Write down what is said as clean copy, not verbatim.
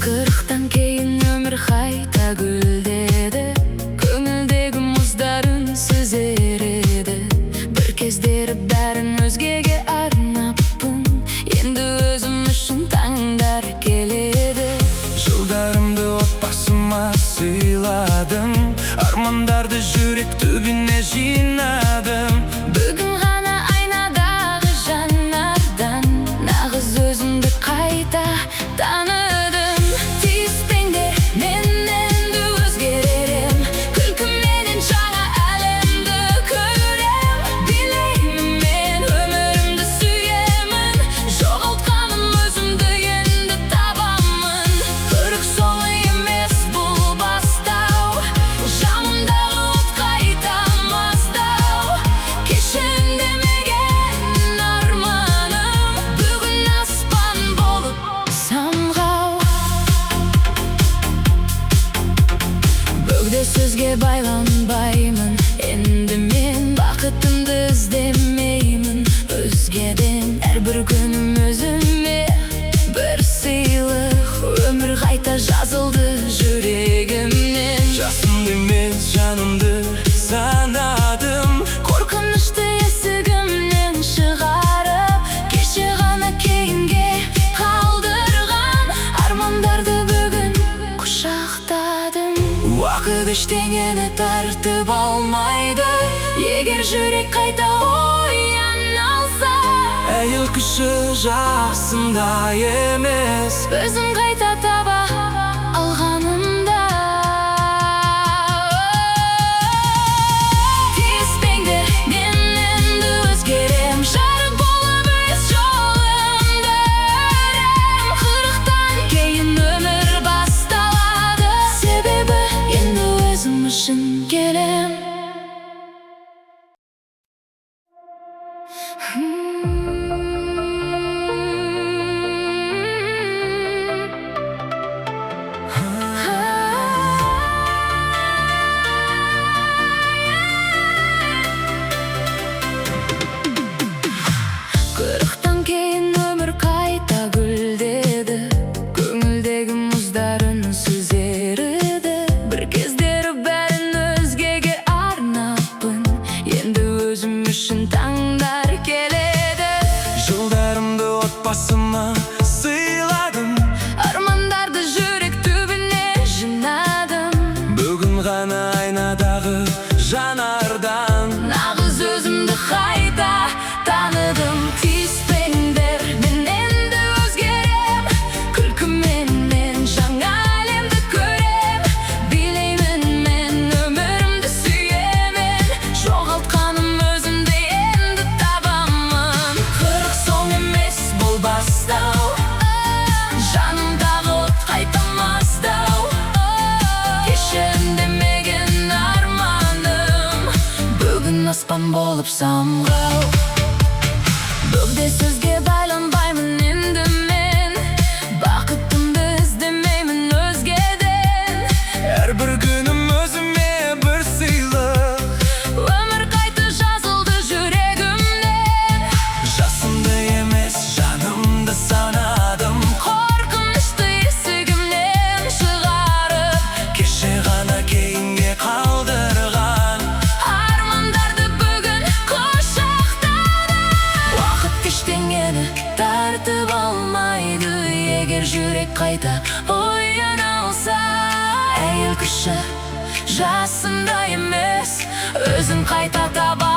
Кырықтан кейін өмір қайта гүлдеді, көңілдегі мұздарын сүзереді. Бір кездері бәрін өзгеге арнаппын, енді өзім үшін таңдар келеді. Жылдарымды отбасыма сыйладым, армандарды жүрек түбіне жинадым. Бүгін ғана айнадағы жанардан нағыз өзімді қайта таныдым. Тиіспеңдер, мен енді өзгерерім, күлкіменен жаңа әлемді көрем. Билеймін, мен өмірімді сүйемін, жоғалтқаным өзімді енді табамын. Көрік соңы емес бұл бастау, жанымдағы от қайта маздау. Кеше үндемеген арманым бүгін аспан болып самғау. Бөгде сөзге байланбаймын, енді мен бақытымды іздемеймін өзгеден. Әрбір күнім өзіме бір сыйлық, өмір қайта жазылды жүрегімнен. Жасымды емес жанымды санадым, Қорқынышты есігімнен шығарып, кеше ғана кейінге қалдырған армандарды бүгін құшақтадым. уақыт Ештеңені тартып алмайды, егер жүрек қайта ояна алса. әйел күші жасында емес, Өзім қайта таба алғанымда. Тиіспеңдер, мен енді өзгерем, жарық болып өз жолымды өрем. Қырықтан кейін өмір басталады, себебі енді өзім үшін келем. Кырықтан кейін өмір қайта гүлдеді, көңілдегі мұздарын сүзереді. Бір кездері бәрін өзгеге арнаппын, енді өзім үшін таңдар келеді. жылдарымды отбасыма сыйладым, Армандарды жүрек түбіне жинадым. бүгін ғана айнадағы жанардан Нағыз өзімді қайта таныдым. Тиіспеңдер, мен енді өзгерем, күлкіменен жаңа әлемді көрем. Билеймін, мен өмірімді сүйемін, жоғалтқаным өзімді енді табамын. Қырық соң емес бұл бастау, жанымдағы от қайта маздау. Кеше үндемеген арманым бүгін аспан болып самғау. Бөгде сөзге байланбаймын, енді мен бақытымды іздемеймін өзгеден. әрбір күнім өзіме бір сыйлық, Өмір қайта жазылды жүрегімнен. жасымды емес жанымды санадым, Қорқынышты есігімнен шығарып, кеше ғана кейінге қалдырған армандарды бүгін құшақтадым. Уақыт ештеңені тартып алмайды, егер жүрек қайта ояна алса. Әйел күші жасында емес, өзін қайта таба